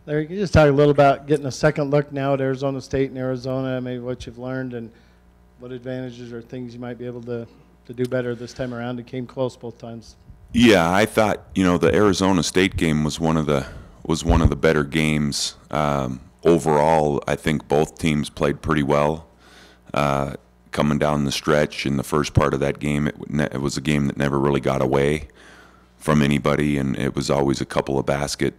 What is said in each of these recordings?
Larry, can you just talk a little about getting a second look now at Arizona State and Arizona, maybe what you've learned and what advantages or things you might be able to do better this time around? It came close both times. Yeah, I thought the Arizona State game was one of the better games overall. I think both teams played pretty well coming down the stretch. In the first part of that game, it was a game that never really got away from anybody, and it was always a couple of basket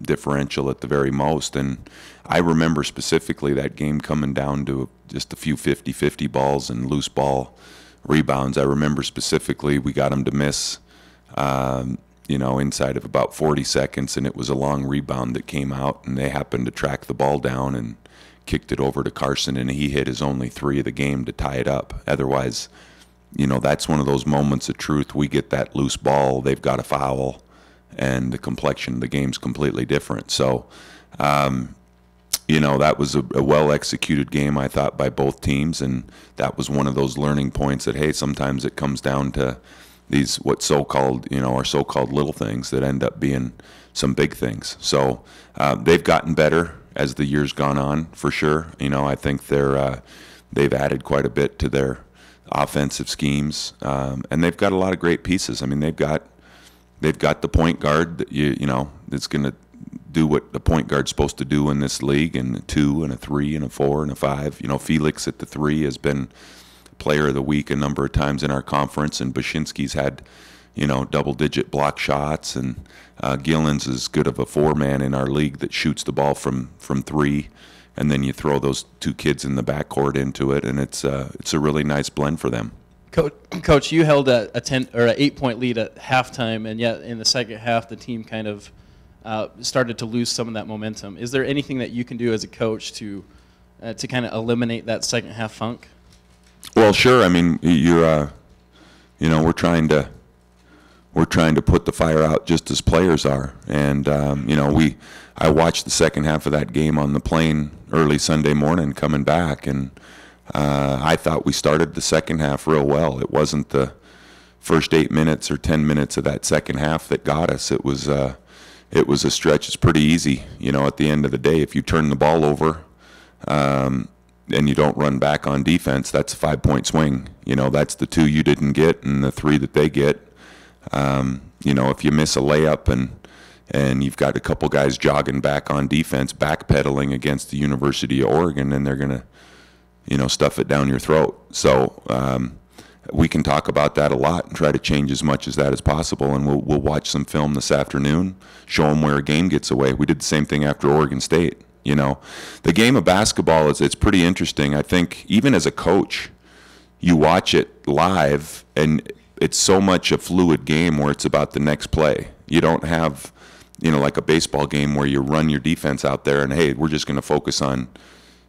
differential at the very most. And I remember specifically that game coming down to just a few 50-50 balls and loose ball rebounds. I remember specifically we got them to miss inside of about 40 seconds, and it was a long rebound that came out, and they happened to track the ball down and kicked it over to Carson, and he hit his only three of the game to tie it up. Otherwise, that's one of those moments of truth. We get that loose ball, they've got a foul, and the complexion of the game's completely different. So, that was a well-executed game, I thought, by both teams, and that was one of those learning points that, hey, sometimes it comes down to these are so-called little things that end up being some big things. So they've gotten better as the years gone on, for sure. I think they've added quite a bit to their offensive schemes, and they've got a lot of great pieces. I mean, they've got the point guard that that's going to do what the point guard's supposed to do in this league, and a 2 and a 3 and a 4 and a 5. Felix at the 3 has been player of the week a number of times in our conference, and Bashinsky's had double-digit block shots, and Gillen's as good of a 4-man in our league that shoots the ball from 3, and then you throw those two kids in the backcourt into it, and it's a really nice blend for them. Coach, you held a 10 or an 8-point lead at halftime, and yet in the second half the team kind of started to lose some of that momentum. Is there anything that you can do as a coach to kind of eliminate that second half funk? Well, sure. I mean, we're trying to put the fire out just as players are, and I watched the second half of that game on the plane early Sunday morning coming back, and I thought we started the second half real well. It wasn't the first 8 minutes or 10 minutes of that second half that got us. It was a stretch. It's pretty easy, at the end of the day, if you turn the ball over. And you don't run back on defense, that's a 5-point swing. That's the 2 you didn't get and the 3 that they get. If you miss a layup and you've got a couple guys jogging back on defense, backpedaling against the University of Oregon, then they're going to, stuff it down your throat. So we can talk about that a lot and try to change as much as that as possible. And we'll watch some film this afternoon, show them where a game gets away. We did the same thing after Oregon State. The game of basketball it's pretty interesting. I think even as a coach, you watch it live, and it's so much a fluid game where it's about the next play. You don't have, like a baseball game where you run your defense out there and, hey, we're just going to focus on,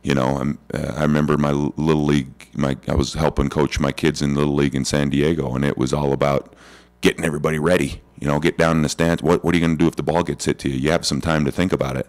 I remember my little league, I was helping coach my kids in little league in San Diego, and it was all about getting everybody ready. Get down in the stands. What are you going to do if the ball gets hit to you? You have some time to think about it.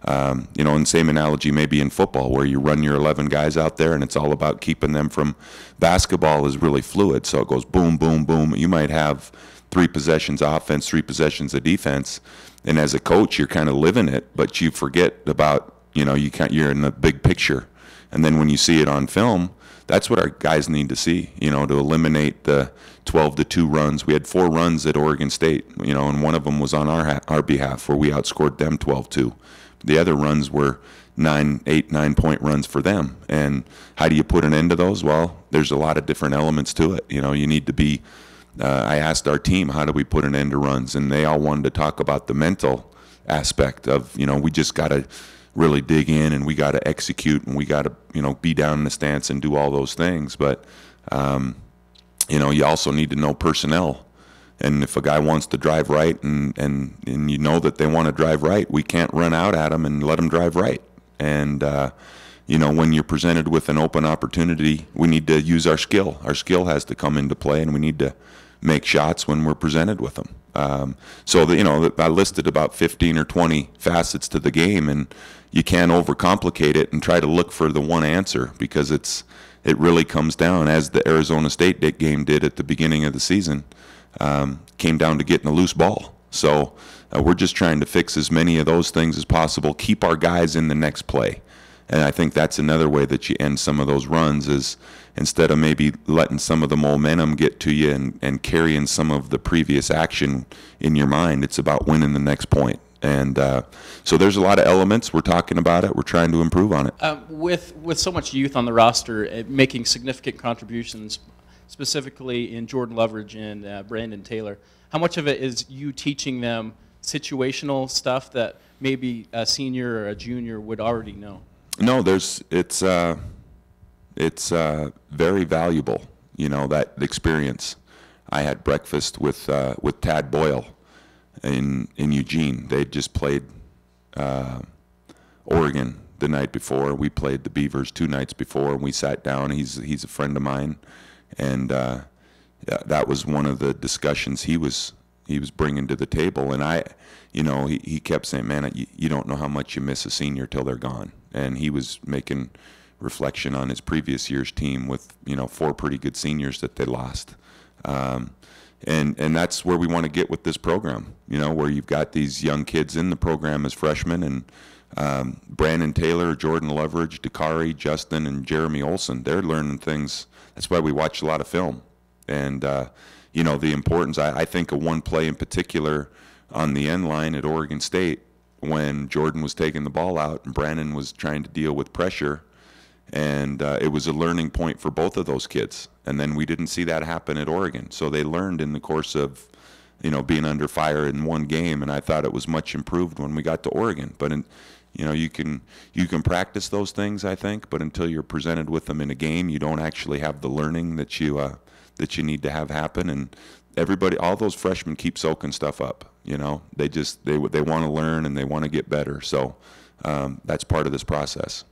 And same analogy maybe in football where you run your 11 guys out there and it's all about keeping them from. Basketball is really fluid, so it goes boom, boom, boom. You might have 3 possessions offense, 3 possessions of defense, and as a coach you're kind of living it, but you forget about, you're in the big picture. And then when you see it on film, that's what our guys need to see, to eliminate the 12-2 runs. We had 4 runs at Oregon State, and one of them was on our behalf where we outscored them 12-2. The other runs were 8, 9-point runs for them. And how do you put an end to those? Well, there's a lot of different elements to it. You need to be, I asked our team, how do we put an end to runs? And they all wanted to talk about the mental aspect of, we just got to really dig in and we got to execute and we got to, be down in the stance and do all those things. But, you also need to know personnel. And if a guy wants to drive right and that they want to drive right, we can't run out at them and let them drive right. And, when you're presented with an open opportunity, we need to use our skill. Our skill has to come into play, and we need to make shots when we're presented with them. I listed about 15 or 20 facets to the game, and you can't overcomplicate it and try to look for the one answer because it really comes down, as the Arizona State game did at the beginning of the season. Came down to getting a loose ball. So we're just trying to fix as many of those things as possible, keep our guys in the next play. And I think that's another way that you end some of those runs is instead of maybe letting some of the momentum get to you and carrying some of the previous action in your mind, it's about winning the next point. And so there's a lot of elements. We're talking about it. We're trying to improve on it. With so much youth on the roster, making significant contributions, specifically in Jordan Loveridge and Brandon Taylor, how much of it is you teaching them situational stuff that maybe a senior or a junior would already know? No, it's very valuable, that experience. I had breakfast with Tad Boyle in Eugene. They'd just played Oregon the night before. We played the Beavers 2 nights before, and we sat down. He's a friend of mine, and that was one of the discussions he was bringing to the table. And he kept saying, "Man, you don't know how much you miss a senior till they're gone." And he was making reflection on his previous year's team with 4 pretty good seniors that they lost. And that's where we want to get with this program, where you've got these young kids in the program as freshmen, and Brandon Taylor, Jordan Loveridge, Dakari, Justin, and Jeremy Olson, they're learning things. That's why we watch a lot of film. And, the importance, I think of one play in particular on the end line at Oregon State when Jordan was taking the ball out and Brandon was trying to deal with pressure. And it was a learning point for both of those kids. And then we didn't see that happen at Oregon. So they learned in the course of, being under fire in one game. And I thought it was much improved when we got to Oregon. But, you can practice those things, I think. But until you're presented with them in a game, you don't actually have the learning that you need to have happen. And all those freshmen keep soaking stuff up. They want to learn and they want to get better. So that's part of this process.